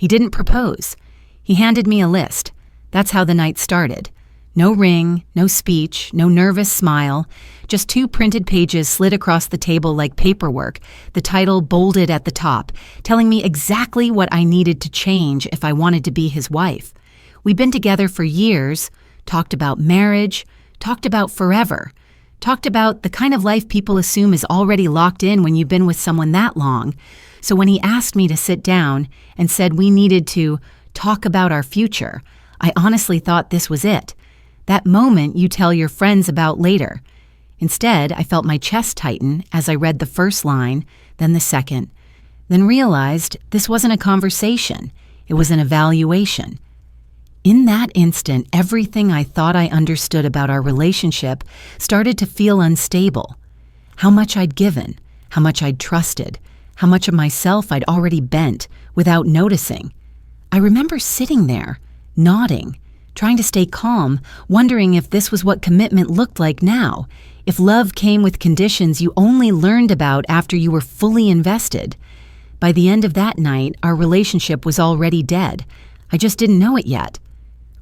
He didn't propose. He handed me a list. That's how the night started. No ring, no speech, no nervous smile, just 2 printed pages slid across the table like paperwork, the title bolded at the top, telling me exactly what I needed to change if I wanted to be his wife. We'd been together for years, talked about marriage, talked about forever, talked about the kind of life people assume is already locked in when you've been with someone that long. So when he asked me to sit down and said we needed to talk about our future, I honestly thought this was it. That moment you tell your friends about later. Instead, I felt my chest tighten as I read the first line, then the second, then realized this wasn't a conversation. It was an evaluation. In that instant, everything I thought I understood about our relationship started to feel unstable. How much I'd given, how much I'd trusted, how much of myself I'd already bent without noticing. I remember sitting there, nodding, trying to stay calm, wondering if this was what commitment looked like now, if love came with conditions you only learned about after you were fully invested. By the end of that night, our relationship was already dead. I just didn't know it yet.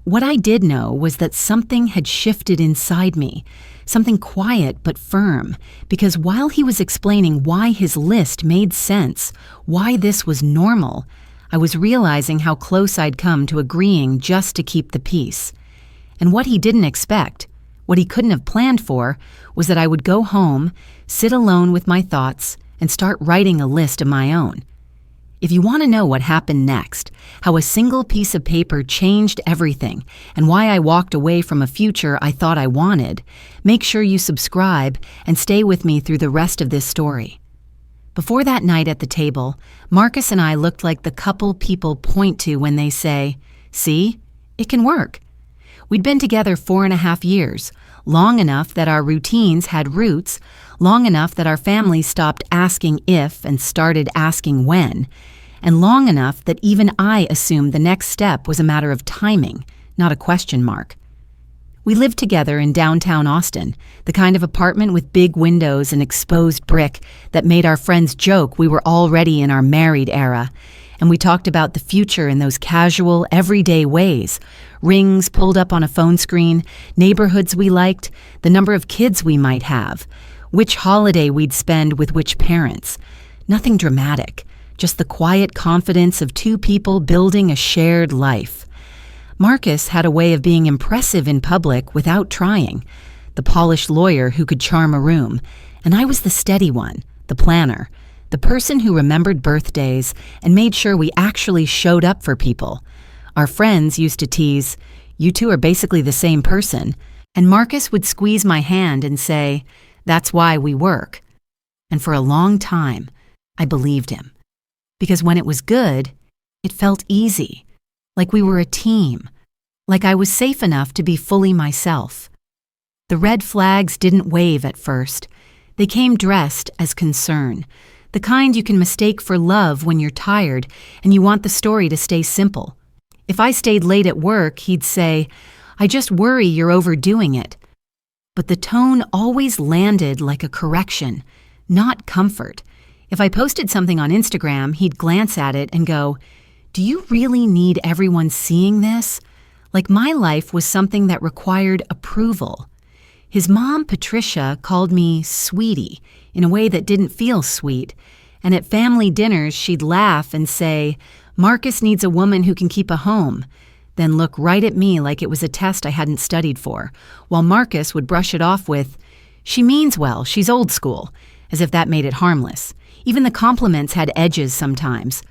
What I did know was that something had shifted inside me, something quiet but firm, because while he was explaining why his list made sense, why this was normal, I was realizing how close I'd come to agreeing just to keep the peace. And what he didn't expect, what he couldn't have planned for, was that I would go home, sit alone with my thoughts, and start writing a list of my own. If you want to know what happened next, how a single piece of paper changed everything, and why I walked away from a future I thought I wanted, make sure you subscribe and stay with me through the rest of this story. Before that night at the table, Marcus and I looked like the couple people point to when they say, "See, it can work." We'd been together 4.5 years, long enough that our routines had roots, long enough that our families stopped asking if and started asking when, and long enough that even I assumed the next step was a matter of timing, not a question mark. We lived together in downtown Austin, the kind of apartment with big windows and exposed brick that made our friends joke we were already in our married era, and we talked about the future in those casual, everyday ways. Rings pulled up on a phone screen, neighborhoods we liked, the number of kids we might have, which holiday we'd spend with which parents. Nothing dramatic, just the quiet confidence of 2 people building a shared life. Marcus had a way of being impressive in public without trying, the polished lawyer who could charm a room, and I was the steady one, the planner, the person who remembered birthdays and made sure we actually showed up for people. Our friends used to tease, "You two are basically the same person," and Marcus would squeeze my hand and say, "That's why we work." And for a long time, I believed him. Because when it was good, it felt easy, like we were a team, like I was safe enough to be fully myself. The red flags didn't wave at first. They came dressed as concern, the kind you can mistake for love when you're tired and you want the story to stay simple. If I stayed late at work, he'd say, "I just worry you're overdoing it." But the tone always landed like a correction, not comfort. If I posted something on Instagram, he'd glance at it and go, "Do you really need everyone seeing this?" Like my life was something that required approval. His mom, Patricia, called me sweetie in a way that didn't feel sweet, and at family dinners she'd laugh and say, "Marcus needs a woman who can keep a home," then look right at me like it was a test I hadn't studied for, while Marcus would brush it off with, "She means well, she's old school," as if that made it harmless. Even the compliments had edges sometimes.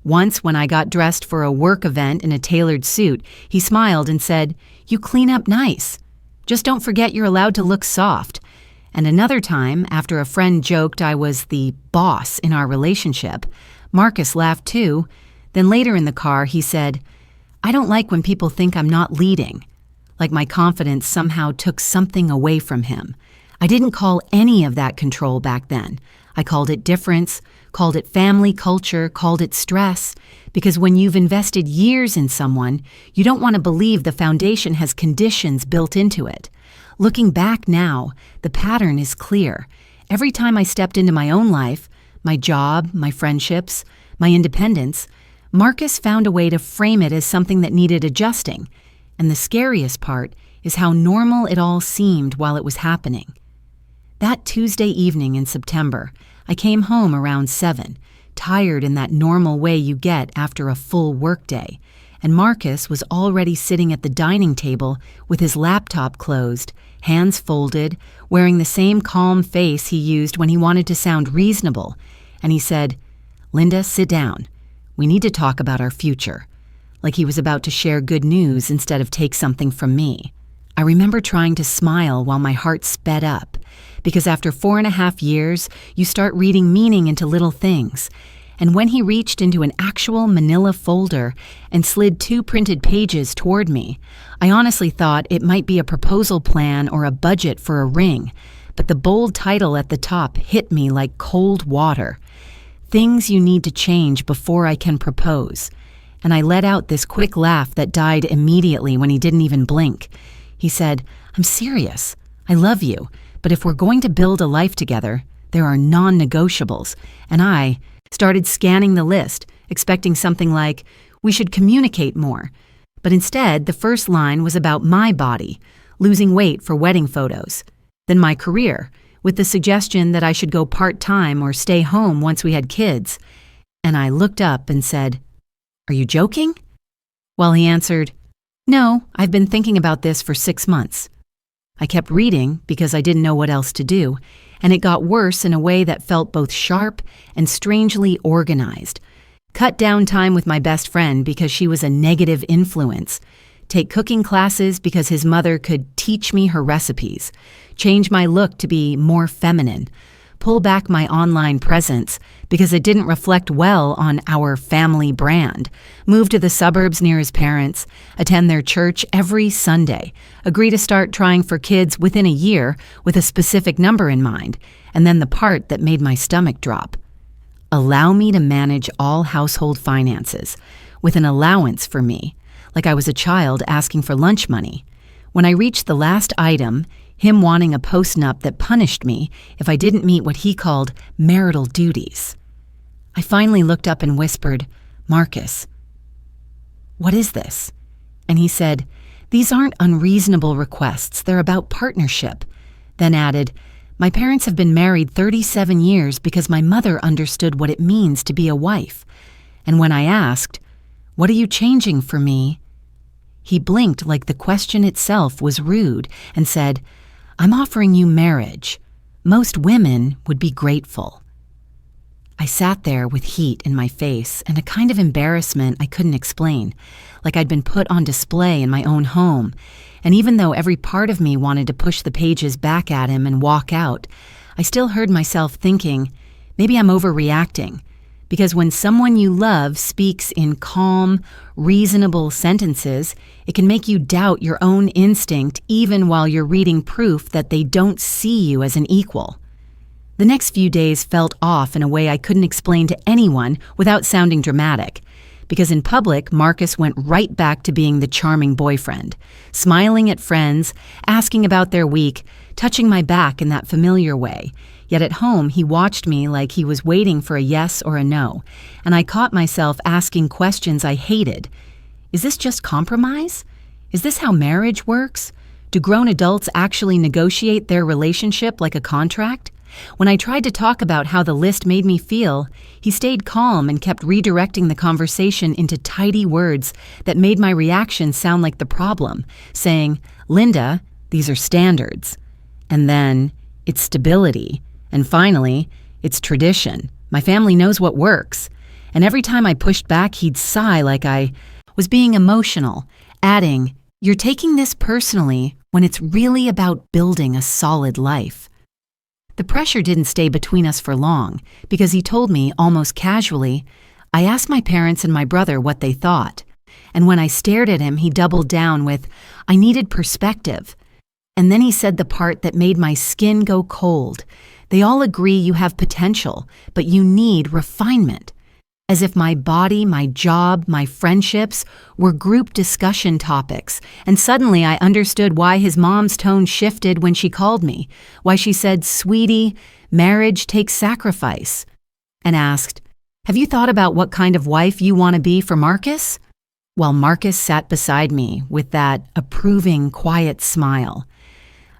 Once, when I got dressed for a work event in a tailored suit, he smiled and said, "You clean up nice. Just don't forget you're allowed to look soft." And another time, after a friend joked I was the boss in our relationship, Marcus laughed too. Then later in the car, he said, "I don't like when people think I'm not leading." Like my confidence somehow took something away from him. I didn't call any of that control back then. I called it difference, called it family culture, called it stress, because when you've invested years in someone, you don't want to believe the foundation has conditions built into it. Looking back now, the pattern is clear. Every time I stepped into my own life, my job, my friendships, my independence, Marcus found a way to frame it as something that needed adjusting, and the scariest part is how normal it all seemed while it was happening. That Tuesday evening in September, I came home around 7, tired in that normal way you get after a full workday, and Marcus was already sitting at the dining table with his laptop closed, hands folded, wearing the same calm face he used when he wanted to sound reasonable, and he said, "Linda, sit down. We need to talk about our future," like he was about to share good news instead of take something from me. I remember trying to smile while my heart sped up, because after 4.5 years, you start reading meaning into little things. And when he reached into an actual manila folder and slid 2 printed pages toward me, I honestly thought it might be a proposal plan or a budget for a ring, but the bold title at the top hit me like cold water. Things you need to change before I can propose. And I let out this quick laugh that died immediately when he didn't even blink. He said, "I'm serious. I love you, but if we're going to build a life together, there are non-negotiables." And I started scanning the list, expecting something like, "We should communicate more." But instead, the first line was about my body, losing weight for wedding photos. Then my career, with the suggestion that I should go part-time or stay home once we had kids. And I looked up and said, "Are you joking?" Well, he answered, "No, I've been thinking about this for 6 months." I kept reading because I didn't know what else to do, and it got worse in a way that felt both sharp and strangely organized. Cut down time with my best friend because she was a negative influence. Take cooking classes because his mother could teach me her recipes. Change my look to be more feminine. Pull back my online presence because it didn't reflect well on our family brand. Move to the suburbs near his parents. Attend their church every Sunday. Agree to start trying for kids within a year with a specific number in mind. And then the part that made my stomach drop. Allow me to manage all household finances with an allowance for me, like I was a child asking for lunch money. When I reached the last item, him wanting a post-nup that punished me if I didn't meet what he called marital duties, I finally looked up and whispered, "Marcus, what is this?" And he said, "These aren't unreasonable requests, they're about partnership." Then added, "My parents have been married 37 years because my mother understood what it means to be a wife." And when I asked, "What are you changing for me?" he blinked like the question itself was rude and said, "I'm offering you marriage. Most women would be grateful." I sat there with heat in my face and a kind of embarrassment I couldn't explain, like I'd been put on display in my own home. And even though every part of me wanted to push the pages back at him and walk out, I still heard myself thinking, maybe I'm overreacting. Because when someone you love speaks in calm, reasonable sentences, it can make you doubt your own instinct even while you're reading proof that they don't see you as an equal. The next few days felt off in a way I couldn't explain to anyone without sounding dramatic. Because in public, Marcus went right back to being the charming boyfriend, smiling at friends, asking about their week, touching my back in that familiar way. Yet at home, he watched me like he was waiting for a yes or a no, and I caught myself asking questions I hated. Is this just compromise? Is this how marriage works? Do grown adults actually negotiate their relationship like a contract? When I tried to talk about how the list made me feel, he stayed calm and kept redirecting the conversation into tidy words that made my reaction sound like the problem, saying, "Linda, these are standards." And then, "It's stability." And finally, "It's tradition. My family knows what works." And every time I pushed back, he'd sigh like I was being emotional, adding, "You're taking this personally when it's really about building a solid life." The pressure didn't stay between us for long because he told me almost casually, "I asked my parents and my brother what they thought." And when I stared at him, he doubled down with, "I needed perspective." And then he said the part that made my skin go cold. "They all agree you have potential, but you need refinement." As if my body, my job, my friendships were group discussion topics, and suddenly I understood why his mom's tone shifted when she called me, why she said, "Sweetie, marriage takes sacrifice," and asked, Have you thought about what kind of wife you want to be for Marcus? While Marcus sat beside me with that approving, quiet smile.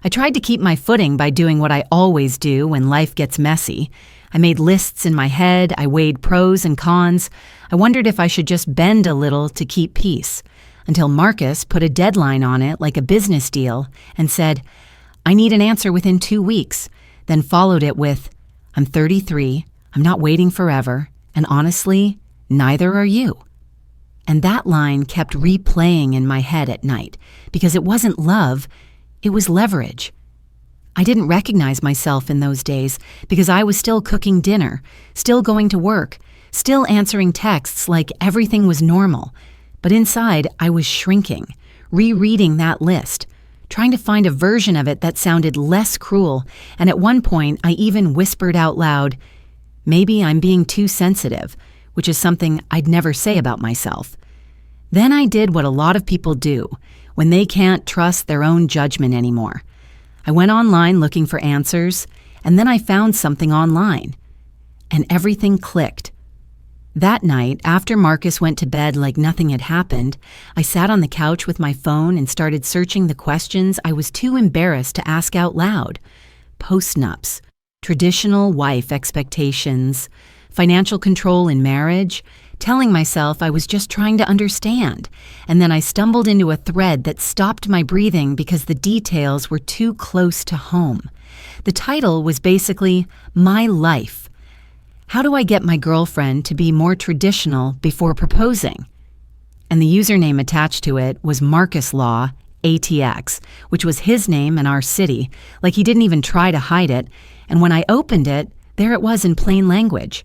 I tried to keep my footing by doing what I always do when life gets messy. I made lists in my head, I weighed pros and cons. I wondered if I should just bend a little to keep peace, until Marcus put a deadline on it like a business deal and said, "I need an answer within 2 weeks," then followed it with, "I'm 33, I'm not waiting forever, and honestly, neither are you." And that line kept replaying in my head at night, because it wasn't love, it was leverage. I didn't recognize myself in those days because I was still cooking dinner, still going to work, still answering texts like everything was normal. But inside, I was shrinking, rereading that list, trying to find a version of it that sounded less cruel, and at one point I even whispered out loud, "Maybe I'm being too sensitive," which is something I'd never say about myself. Then I did what a lot of people do when they can't trust their own judgment anymore. I went online looking for answers, and then I found something online. And everything clicked. That night, after Marcus went to bed like nothing had happened, I sat on the couch with my phone and started searching the questions I was too embarrassed to ask out loud. Postnups, traditional wife expectations, financial control in marriage, telling myself I was just trying to understand, and then I stumbled into a thread that stopped my breathing because the details were too close to home. The title was basically, "My Life. How do I get my girlfriend to be more traditional before proposing?" And the username attached to it was Marcus Law, ATX, which was his name and our city, like he didn't even try to hide it, and when I opened it, there it was in plain language.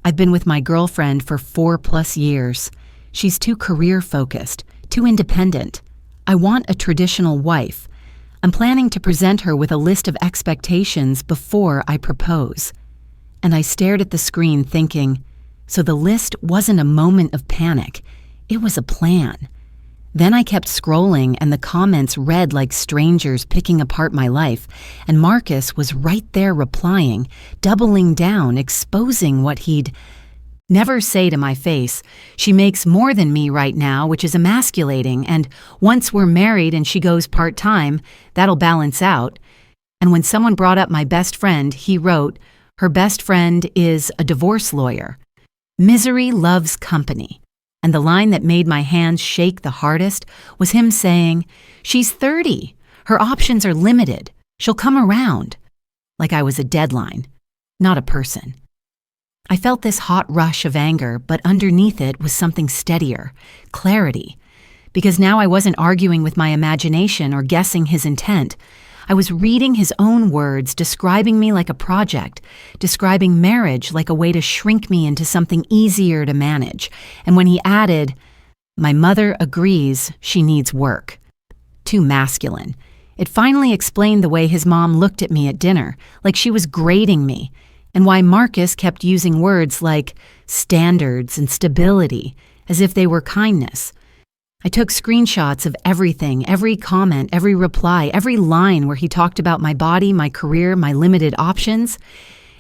I've been with my girlfriend for 4+ years. She's too career-focused, too independent. I want a traditional wife. I'm planning to present her with a list of expectations before I propose. And I stared at the screen thinking, so the list wasn't a moment of panic. It was a plan. Then I kept scrolling and the comments read like strangers picking apart my life, and Marcus was right there replying, doubling down, exposing what he'd never say to my face. "She makes more than me right now, which is emasculating, and once we're married and she goes part-time, that'll balance out." And when someone brought up my best friend, he wrote, "Her best friend is a divorce lawyer. Misery loves company." And the line that made my hands shake the hardest was him saying, "She's 30. Her options are limited. She'll come around." Like I was a deadline, not a person. I felt this hot rush of anger, but underneath it was something steadier, clarity. Because now I wasn't arguing with my imagination or guessing his intent. I was reading his own words, describing me like a project, describing marriage like a way to shrink me into something easier to manage. And when he added, "My mother agrees she needs work." Too masculine. It finally explained the way his mom looked at me at dinner, like she was grading me, and why Marcus kept using words like standards and stability, as if they were kindness. I took screenshots of everything, every comment, every reply, every line where he talked about my body, my career, my limited options.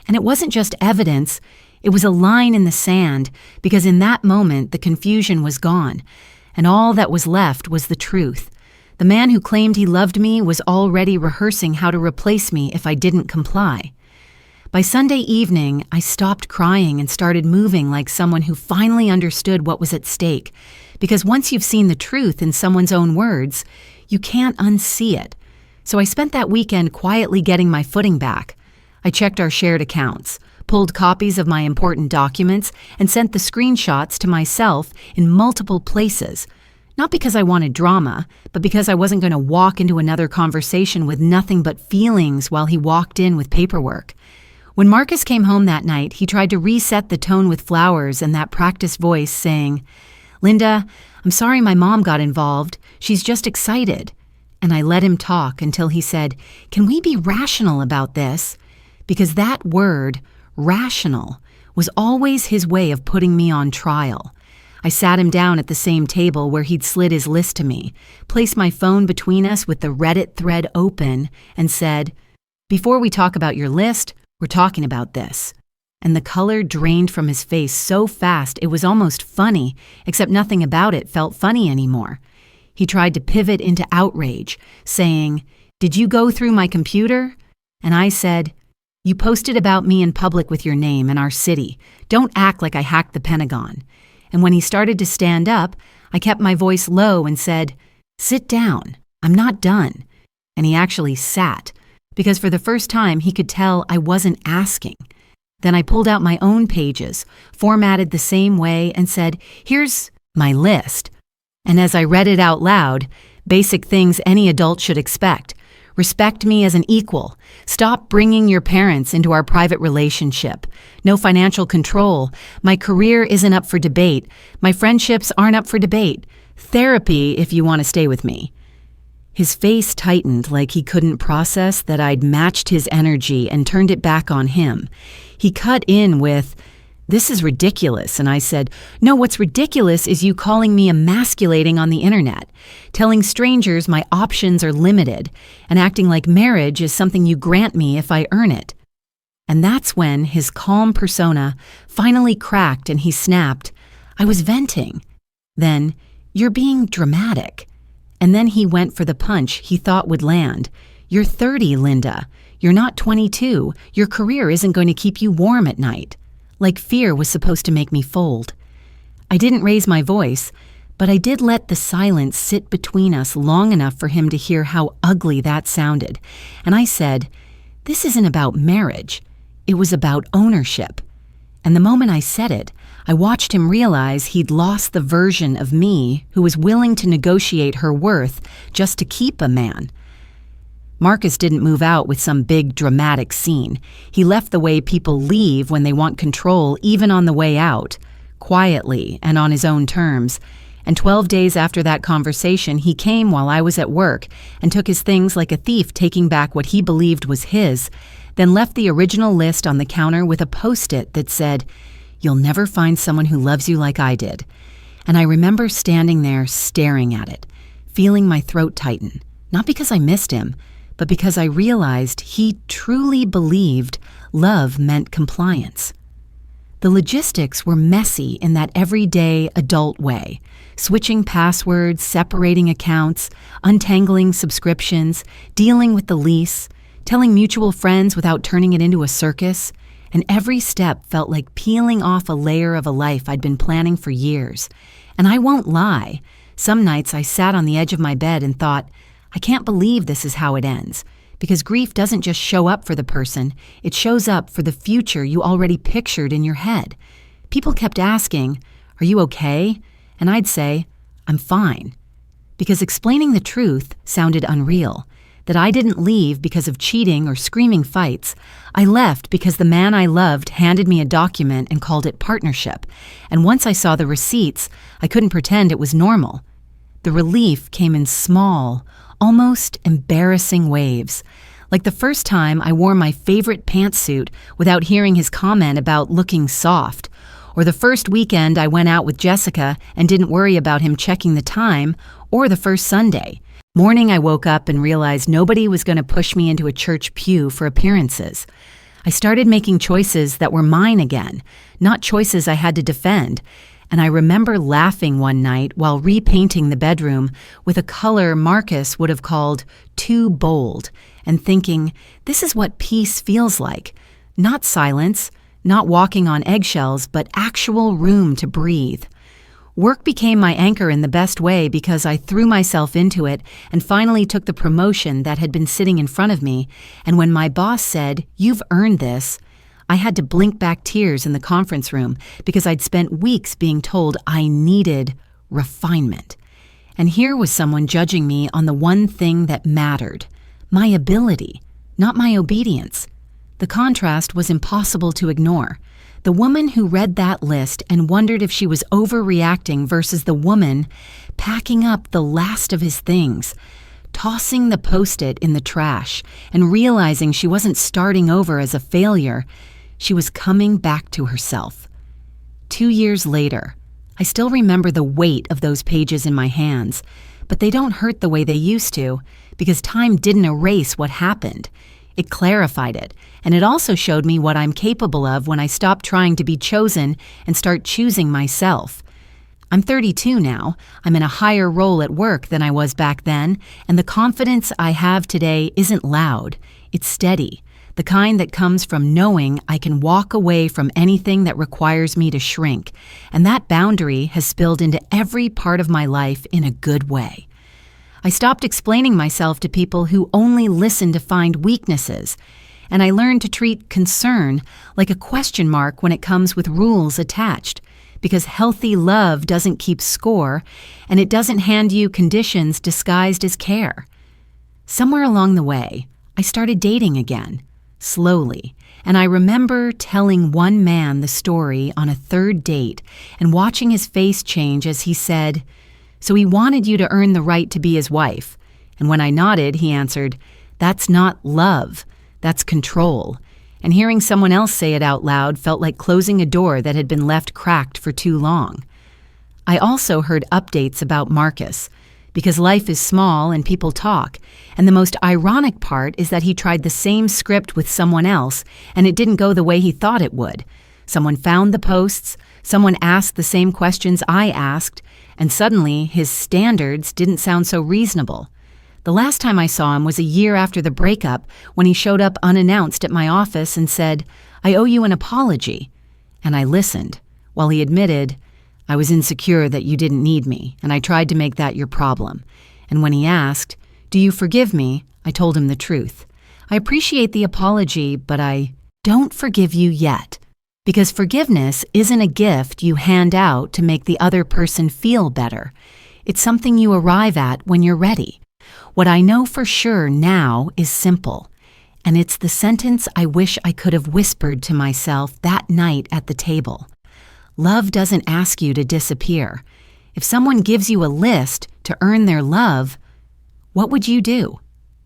And it wasn't just evidence, it was a line in the sand, because in that moment the confusion was gone, and all that was left was the truth. The man who claimed he loved me was already rehearsing how to replace me if I didn't comply. By Sunday evening, I stopped crying and started moving like someone who finally understood what was at stake. Because once you've seen the truth in someone's own words, you can't unsee it. So I spent that weekend quietly getting my footing back. I checked our shared accounts, pulled copies of my important documents, and sent the screenshots to myself in multiple places. Not because I wanted drama, but because I wasn't going to walk into another conversation with nothing but feelings while he walked in with paperwork. When Marcus came home that night, he tried to reset the tone with flowers and that practiced voice saying, "Linda, I'm sorry my mom got involved. She's just excited." And I let him talk until he said, "Can we be rational about this?" Because that word, rational, was always his way of putting me on trial. I sat him down at the same table where he'd slid his list to me, placed my phone between us with the Reddit thread open, and said, "Before we talk about your list, we're talking about this." and the color drained from his face so fast it was almost funny, except nothing about it felt funny anymore. He tried to pivot into outrage, saying, "Did you go through my computer?" And I said, "You posted about me in public with your name and our city. Don't act like I hacked the Pentagon." And when he started to stand up, I kept my voice low and said, "Sit down. I'm not done." And he actually sat, because for the first time he could tell I wasn't asking. Then I pulled out my own pages, formatted the same way, and said, "Here's my list." And as I read it out loud, basic things any adult should expect. Respect me as an equal. Stop bringing your parents into our private relationship. No financial control. My career isn't up for debate. My friendships aren't up for debate. Therapy if you want to stay with me. His face tightened like he couldn't process that I'd matched his energy and turned it back on him. He cut in with, "This is ridiculous." And I said, "No, what's ridiculous is you calling me emasculating on the internet, telling strangers my options are limited, and acting like marriage is something you grant me if I earn it." And that's when his calm persona finally cracked and he snapped, "I was venting." Then, "You're being dramatic." And then he went for the punch he thought would land. "You're 30, Linda. You're not 22. Your career isn't going to keep you warm at night." Like fear was supposed to make me fold. I didn't raise my voice, but I did let the silence sit between us long enough for him to hear how ugly that sounded. And I said, "This isn't about marriage. It was about ownership." And the moment I said it, I watched him realize he'd lost the version of me who was willing to negotiate her worth just to keep a man. Marcus didn't move out with some big dramatic scene. He left the way people leave when they want control, even on the way out, quietly and on his own terms. And 12 days after that conversation, he came while I was at work and took his things like a thief taking back what he believed was his, then left the original list on the counter with a post-it that said, "You'll never find someone who loves you like I did." And I remember standing there staring at it, feeling my throat tighten, not because I missed him, but because I realized he truly believed love meant compliance. The logistics were messy in that everyday adult way, switching passwords, separating accounts, untangling subscriptions, dealing with the lease, telling mutual friends without turning it into a circus, and every step felt like peeling off a layer of a life I'd been planning for years. And I won't lie, some nights I sat on the edge of my bed and thought, I can't believe this is how it ends, because grief doesn't just show up for the person, it shows up for the future you already pictured in your head. People kept asking, "Are you okay?" And I'd say, "I'm fine," because explaining the truth sounded unreal. That I didn't leave because of cheating or screaming fights. I left because the man I loved handed me a document and called it partnership. And once I saw the receipts, I couldn't pretend it was normal. The relief came in small, almost embarrassing waves. Like the first time I wore my favorite pantsuit without hearing his comment about looking soft. Or the first weekend I went out with Jessica and didn't worry about him checking the time. Or the first Sunday. Morning I woke up and realized nobody was going to push me into a church pew for appearances. I started making choices that were mine again, not choices I had to defend. And I remember laughing one night while repainting the bedroom with a color Marcus would have called too bold, and thinking, this is what peace feels like. Not silence, not walking on eggshells, but actual room to breathe. Work became my anchor in the best way because I threw myself into it and finally took the promotion that had been sitting in front of me. And when my boss said, "You've earned this," I had to blink back tears in the conference room because I'd spent weeks being told I needed refinement. And here was someone judging me on the one thing that mattered, my ability, not my obedience. The contrast was impossible to ignore. The woman who read that list and wondered if she was overreacting versus the woman packing up the last of his things, tossing the post-it in the trash and realizing she wasn't starting over as a failure, she was coming back to herself. 2 years later, I still remember the weight of those pages in my hands, but they don't hurt the way they used to because time didn't erase what happened. It clarified it, and it also showed me what I'm capable of when I stop trying to be chosen and start choosing myself. I'm 32 now. I'm in a higher role at work than I was back then, and the confidence I have today isn't loud. It's steady, the kind that comes from knowing I can walk away from anything that requires me to shrink, and that boundary has spilled into every part of my life in a good way. I stopped explaining myself to people who only listen to find weaknesses, and I learned to treat concern like a question mark when it comes with rules attached, because healthy love doesn't keep score, and it doesn't hand you conditions disguised as care. Somewhere along the way, I started dating again, slowly, and I remember telling one man the story on a third date and watching his face change as he said, "So he wanted you to earn the right to be his wife." And when I nodded, he answered, "That's not love, that's control." And hearing someone else say it out loud felt like closing a door that had been left cracked for too long. I also heard updates about Marcus, because life is small and people talk, and the most ironic part is that he tried the same script with someone else, and it didn't go the way he thought it would. Someone found the posts, someone asked the same questions I asked, and suddenly his standards didn't sound so reasonable. The last time I saw him was a year after the breakup, when he showed up unannounced at my office and said, "I owe you an apology." And I listened, while he admitted, "I was insecure that you didn't need me, and I tried to make that your problem." And when he asked, "Do you forgive me?" I told him the truth. "I appreciate the apology, but I don't forgive you yet." Because forgiveness isn't a gift you hand out to make the other person feel better. It's something you arrive at when you're ready. What I know for sure now is simple, and it's the sentence I wish I could have whispered to myself that night at the table. Love doesn't ask you to disappear. If someone gives you a list to earn their love, what would you do?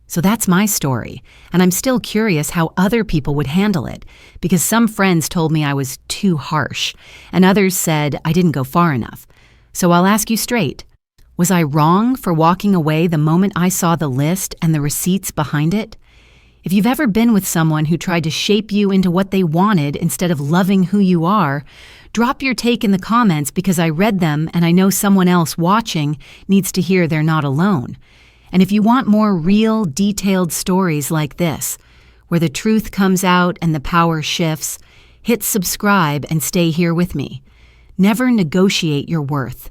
So that's my story, and I'm still curious how other people would handle it, because some friends told me I was too harsh, and others said I didn't go far enough. So I'll ask you straight. Was I wrong for walking away the moment I saw the list and the receipts behind it? If you've ever been with someone who tried to shape you into what they wanted instead of loving who you are, drop your take in the comments, because I read them and I know someone else watching needs to hear they're not alone. And if you want more real, detailed stories like this, where the truth comes out and the power shifts, hit subscribe and stay here with me. Never negotiate your worth.